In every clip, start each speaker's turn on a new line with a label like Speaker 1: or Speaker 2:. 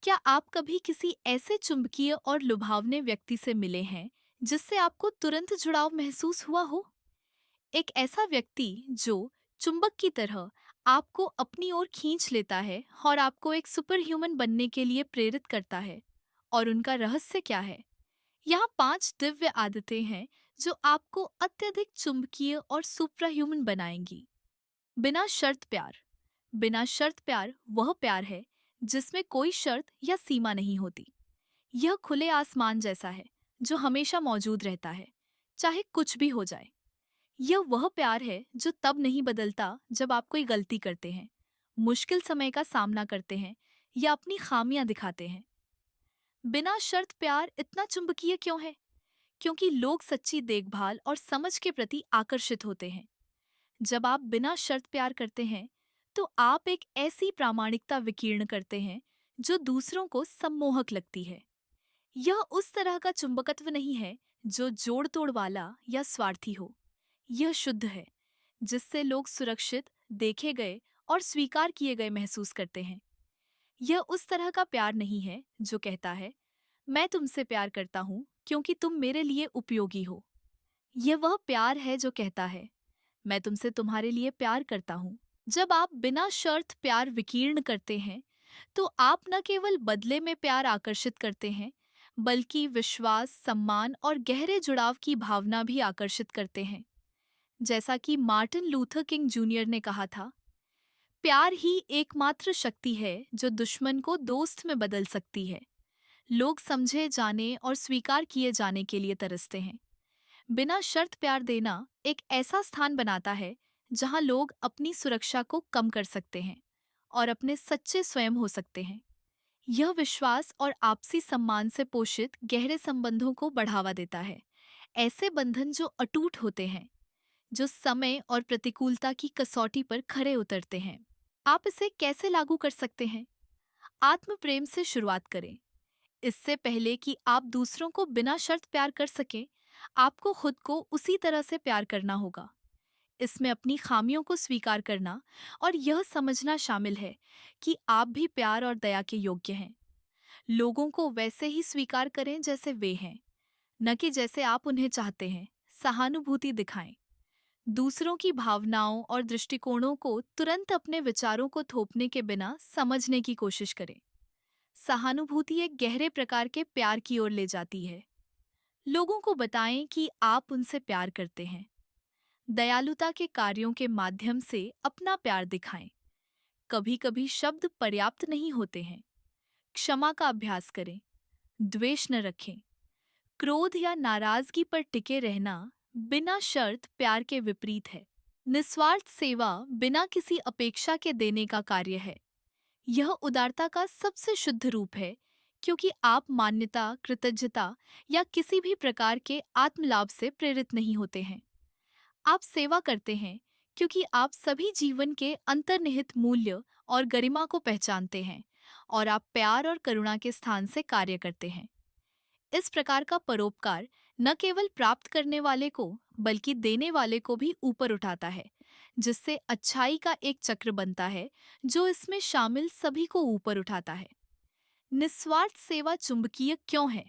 Speaker 1: क्या आप कभी किसी ऐसे चुंबकीय और लुभावने व्यक्ति से मिले हैं जिससे आपको तुरंत जुड़ाव महसूस हुआ हो? एक ऐसा व्यक्ति जो चुंबक की तरह आपको अपनी ओर खींच लेता है और आपको एक सुपर ह्यूमन बनने के लिए प्रेरित करता है। और उनका रहस्य क्या है? यहाँ 5 दिव्य आदतें हैं जो आपको अत्यधिक चुंबकीय और सुपर ह्यूमन बनाएंगी। बिना शर्त प्यार। बिना शर्त प्यार वह प्यार है जिसमें कोई शर्त या सीमा नहीं होती। यह खुले आसमान जैसा है जो हमेशा मौजूद रहता है, चाहे कुछ भी हो जाए। यह वह प्यार है जो तब नहीं बदलता जब आप कोई गलती करते हैं, मुश्किल समय का सामना करते हैं या अपनी खामियां दिखाते हैं। बिना शर्त प्यार इतना चुंबकीय क्यों है? क्योंकि लोग सच्ची देखभाल और समझ के प्रति आकर्षित होते हैं। जब आप बिना शर्त प्यार करते हैं, तो आप एक ऐसी प्रामाणिकता विकीर्ण करते हैं जो दूसरों को सम्मोहक लगती है। यह उस तरह का चुंबकत्व नहीं है जो जोड़ तोड़ वाला या स्वार्थी हो। यह शुद्ध है, जिससे लोग सुरक्षित, देखे गए और स्वीकार किए गए महसूस करते हैं। यह उस तरह का प्यार नहीं है जो कहता है, मैं तुमसे प्यार करता हूँ क्योंकि तुम मेरे लिए उपयोगी हो। यह वह प्यार है जो कहता है, मैं तुमसे तुम्हारे लिए प्यार करता हूँ। जब आप बिना शर्त प्यार विकीर्ण करते हैं, तो आप न केवल बदले में प्यार आकर्षित करते हैं, बल्कि विश्वास, सम्मान और गहरे जुड़ाव की भावना भी आकर्षित करते हैं। जैसा कि मार्टिन लूथर किंग जूनियर ने कहा था, प्यार ही एकमात्र शक्ति है जो दुश्मन को दोस्त में बदल सकती है। लोग समझे जाने और स्वीकार किए जाने के लिए तरसते हैं। बिना शर्त प्यार देना एक ऐसा स्थान बनाता है जहां लोग अपनी सुरक्षा को कम कर सकते हैं और अपने सच्चे स्वयं हो सकते हैं। यह विश्वास और आपसी सम्मान से पोषित गहरे संबंधों को बढ़ावा देता है। ऐसे बंधन जो अटूट होते हैं, जो समय और प्रतिकूलता की कसौटी पर खरे उतरते हैं। आप इसे कैसे लागू कर सकते हैं? आत्म प्रेम से शुरुआत करें। इससे पहले कि आप दूसरों को बिना शर्त प्यार कर सकें, आपको खुद को उसी तरह से प्यार करना होगा। इसमें अपनी खामियों को स्वीकार करना और यह समझना शामिल है कि आप भी प्यार और दया के योग्य हैं। लोगों को वैसे ही स्वीकार करें जैसे वे हैं, न कि जैसे आप उन्हें चाहते हैं। सहानुभूति दिखाएं। दूसरों की भावनाओं और दृष्टिकोणों को तुरंत अपने विचारों को थोपने के बिना समझने की कोशिश करें। सहानुभूति एक गहरे प्रकार के प्यार की ओर ले जाती है। लोगों को बताएं कि आप उनसे प्यार करते हैं। दयालुता के कार्यों के माध्यम से अपना प्यार दिखाएं। कभी कभी शब्द पर्याप्त नहीं होते हैं। क्षमा का अभ्यास करें। द्वेष न रखें। क्रोध या नाराजगी पर टिके रहना बिना शर्त प्यार के विपरीत है। निस्वार्थ सेवा बिना किसी अपेक्षा के देने का कार्य है। यह उदारता का सबसे शुद्ध रूप है, क्योंकि आप मान्यता, कृतज्ञता या किसी भी प्रकार के आत्मलाभ से प्रेरित नहीं होते हैं। आप सेवा करते हैं क्योंकि आप सभी जीवन के अंतर्निहित मूल्य और गरिमा को पहचानते हैं, और आप प्यार और करुणा के स्थान से कार्य करते हैं। इस प्रकार का परोपकार न केवल प्राप्त करने वाले को, बल्कि देने वाले को भी ऊपर उठाता है, जिससे अच्छाई का एक चक्र बनता है जो इसमें शामिल सभी को ऊपर उठाता है। निस्वार्थ सेवा चुंबकीय क्यों है?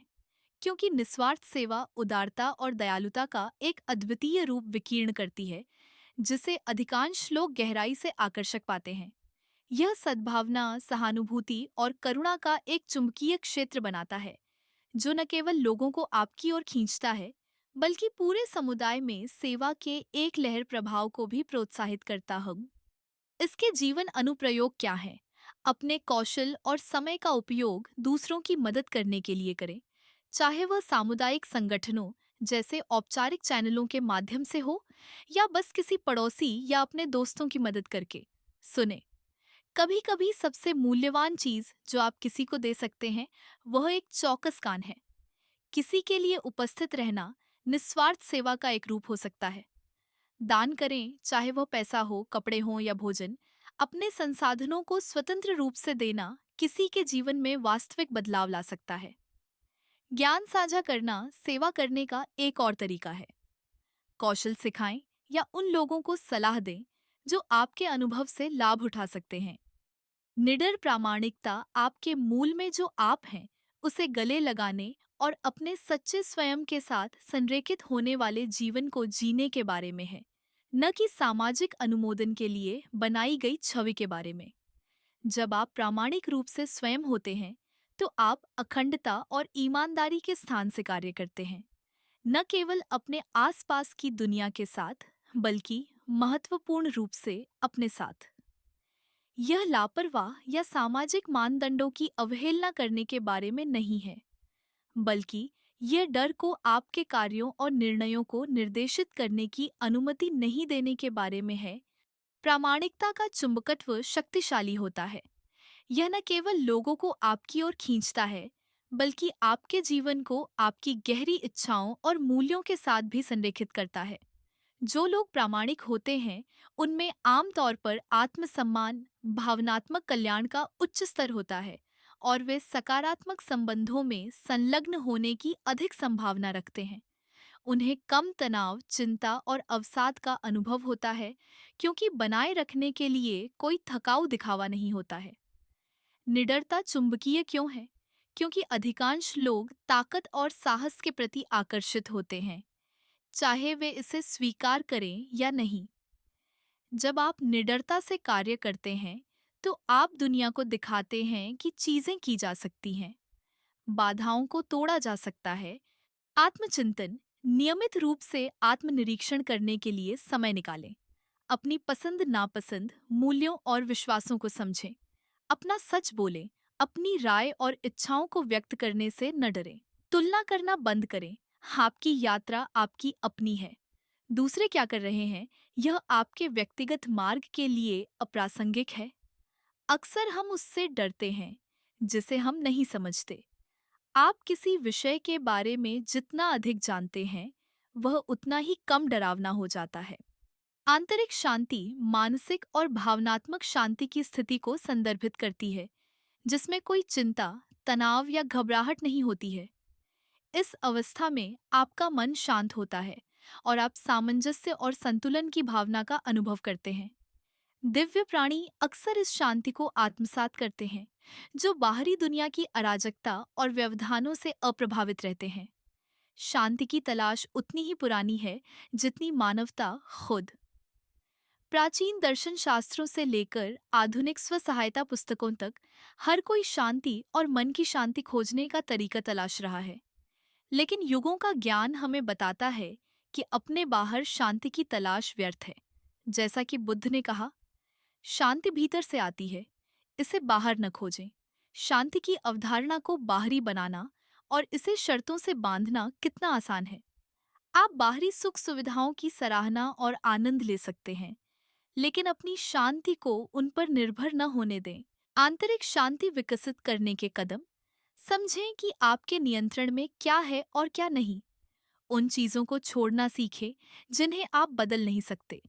Speaker 1: क्योंकि निस्वार्थ सेवा उदारता और दयालुता का एक अद्वितीय रूप विकीर्ण करती है, जिसे अधिकांश लोग गहराई से आकर्षक पाते हैं। यह सद्भावना, सहानुभूति और करुणा का एक चुंबकीय क्षेत्र बनाता है, जो न केवल लोगों को आपकी ओर खींचता है, बल्कि पूरे समुदाय में सेवा के एक लहर प्रभाव को भी प्रोत्साहित करता है। इसके जीवन अनुप्रयोग क्या हैं? अपने कौशल और समय का उपयोग दूसरों की मदद करने के लिए करें, चाहे वह सामुदायिक संगठनों जैसे औपचारिक चैनलों के माध्यम से हो, या बस किसी पड़ोसी या अपने दोस्तों की मदद करके। सुने, कभी कभी सबसे मूल्यवान चीज जो आप किसी को दे सकते हैं, वह एक चौकस कान है। किसी के लिए उपस्थित रहना निस्वार्थ सेवा का एक रूप हो सकता है। दान करें, चाहे वह पैसा हो, कपड़े हों या भोजन। अपने संसाधनों को स्वतंत्र रूप से देना किसी के जीवन में वास्तविक बदलाव ला सकता है। ज्ञान साझा करना सेवा करने का एक और तरीका है। कौशल सिखाएं या उन लोगों को सलाह दें जो आपके अनुभव से लाभ उठा सकते हैं। निडर प्रामाणिकता आपके मूल में जो आप हैं उसे गले लगाने और अपने सच्चे स्वयं के साथ संरेखित होने वाले जीवन को जीने के बारे में है, न कि सामाजिक अनुमोदन के लिए बनाई गई छवि के बारे में। जब आप प्रामाणिक रूप से स्वयं होते हैं तो आप अखंडता और ईमानदारी के स्थान से कार्य करते हैं, न केवल अपने आसपास की दुनिया के साथ बल्कि महत्वपूर्ण रूप से अपने साथ। यह लापरवाह या सामाजिक मानदंडों की अवहेलना करने के बारे में नहीं है, बल्कि यह डर को आपके कार्यों और निर्णयों को निर्देशित करने की अनुमति नहीं देने के बारे में है। प्रामाणिकता का चुंबकत्व शक्तिशाली होता है। यह न केवल लोगों को आपकी ओर खींचता है, बल्कि आपके जीवन को आपकी गहरी इच्छाओं और मूल्यों के साथ भी संरेखित करता है। जो लोग प्रामाणिक होते हैं, उनमें आमतौर पर आत्मसम्मान, भावनात्मक कल्याण का उच्च स्तर होता है और वे सकारात्मक संबंधों में संलग्न होने की अधिक संभावना रखते हैं। उन्हें कम तनाव, चिंता और अवसाद का अनुभव होता है, क्योंकि बनाए रखने के लिए कोई थकाऊ दिखावा नहीं होता है। निडरता चुंबकीय क्यों है? क्योंकि अधिकांश लोग ताकत और साहस के प्रति आकर्षित होते हैं, चाहे वे इसे स्वीकार करें या नहीं। जब आप निडरता से कार्य करते हैं, तो आप दुनिया को दिखाते हैं कि चीजें की जा सकती हैं, बाधाओं को तोड़ा जा सकता है। आत्मचिंतन, नियमित रूप से आत्मनिरीक्षण करने के लिए समय निकालें। अपनी पसंद नापसंद, मूल्यों और विश्वासों को समझें। अपना सच बोलें। अपनी राय और इच्छाओं को व्यक्त करने से न डरें। तुलना करना बंद करें। आपकी यात्रा आपकी अपनी है। दूसरे क्या कर रहे हैं, यह आपके व्यक्तिगत मार्ग के लिए अप्रासंगिक है। अक्सर हम उससे डरते हैं जिसे हम नहीं समझते। आप किसी विषय के बारे में जितना अधिक जानते हैं, वह उतना ही कम डरावना हो जाता है। आंतरिक शांति मानसिक और भावनात्मक शांति की स्थिति को संदर्भित करती है, जिसमें कोई चिंता, तनाव या घबराहट नहीं होती है। इस अवस्था में आपका मन शांत होता है और आप सामंजस्य और संतुलन की भावना का अनुभव करते हैं। दिव्य प्राणी अक्सर इस शांति को आत्मसात करते हैं, जो बाहरी दुनिया की अराजकता और व्यवधानों से अप्रभावित रहते हैं। शांति की तलाश उतनी ही पुरानी है जितनी मानवता खुद। प्राचीन दर्शन शास्त्रों से लेकर आधुनिक स्व सहायता पुस्तकों तक, हर कोई शांति और मन की शांति खोजने का तरीका तलाश रहा है। लेकिन युगों का ज्ञान हमें बताता है कि अपने बाहर शांति की तलाश व्यर्थ है। जैसा कि बुद्ध ने कहा, शांति भीतर से आती है, इसे बाहर न खोजें। शांति की अवधारणा को बाहरी बनाना और इसे शर्तों से बांधना कितना आसान है। आप बाहरी सुख सुविधाओं की सराहना और आनंद ले सकते हैं, लेकिन अपनी शांति को उन पर निर्भर न होने दें। आंतरिक शांति विकसित करने के कदम: समझें कि आपके नियंत्रण में क्या है और क्या नहीं। उन चीजों को छोड़ना सीखें जिन्हें आप बदल नहीं सकते।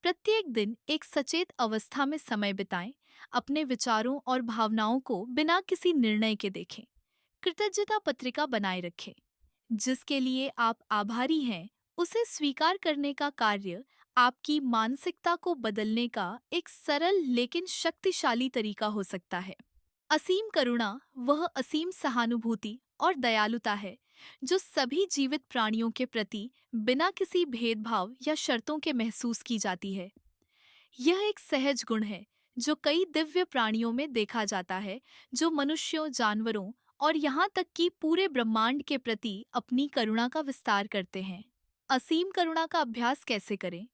Speaker 1: प्रत्येक दिन एक सचेत अवस्था में समय बिताएं। अपने विचारों और भावनाओं को बिना किसी निर्णय के देखें। कृतज्ञता पत्रिका बनाए रखें। जिसके लिए आप आभारी हैं, उसे स्वीकार करने का कार्य आपकी मानसिकता को बदलने का एक सरल लेकिन शक्तिशाली तरीका हो सकता है। असीम करुणा वह असीम सहानुभूति और दयालुता है जो सभी जीवित प्राणियों के प्रति बिना किसी भेदभाव या शर्तों के महसूस की जाती है। यह एक सहज गुण है जो कई दिव्य प्राणियों में देखा जाता है, जो मनुष्यों, जानवरों और यहाँ तक कि पूरे ब्रह्मांड के प्रति अपनी करुणा का विस्तार करते हैं। असीम करुणा का अभ्यास कैसे करें?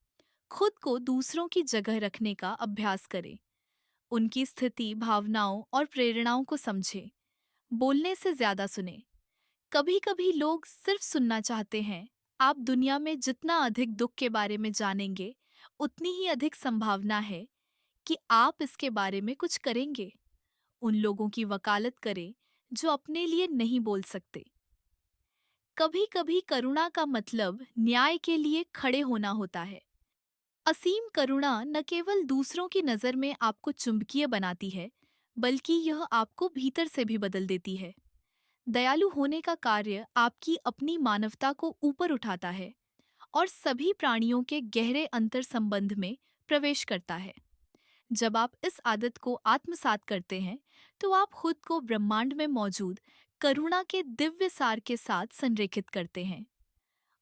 Speaker 1: खुद को दूसरों की जगह रखने का अभ्यास करें। उनकी स्थिति, भावनाओं और प्रेरणाओं को समझें। बोलने से ज्यादा सुने। कभी कभी लोग सिर्फ सुनना चाहते हैं। आप दुनिया में जितना अधिक दुख के बारे में जानेंगे, उतनी ही अधिक संभावना है कि आप इसके बारे में कुछ करेंगे। उन लोगों की वकालत करें जो अपने लिए नहीं बोल सकते। कभी कभी करुणा का मतलब न्याय के लिए खड़े होना होता है। असीम करुणा न केवल दूसरों की नज़र में आपको चुंबकीय बनाती है, बल्कि यह आपको भीतर से भी बदल देती है। दयालु होने का कार्य आपकी अपनी मानवता को ऊपर उठाता है और सभी प्राणियों के गहरे अंतर संबंध में प्रवेश करता है। जब आप इस आदत को आत्मसात करते हैं, तो आप खुद को ब्रह्मांड में मौजूद करुणा के दिव्य सार के साथ संरेखित करते हैं।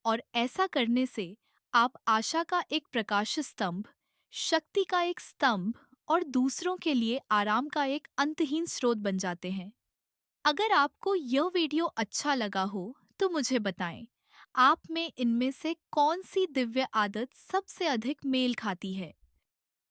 Speaker 1: और ऐसा करने से आप आशा का एक प्रकाश स्तंभ, शक्ति का एक स्तंभ और दूसरों के लिए आराम का एक अंतहीन स्रोत बन जाते हैं। अगर आपको यह वीडियो अच्छा लगा हो, तो मुझे बताएं, आप में इनमें से कौन सी दिव्य आदत सबसे अधिक मेल खाती है?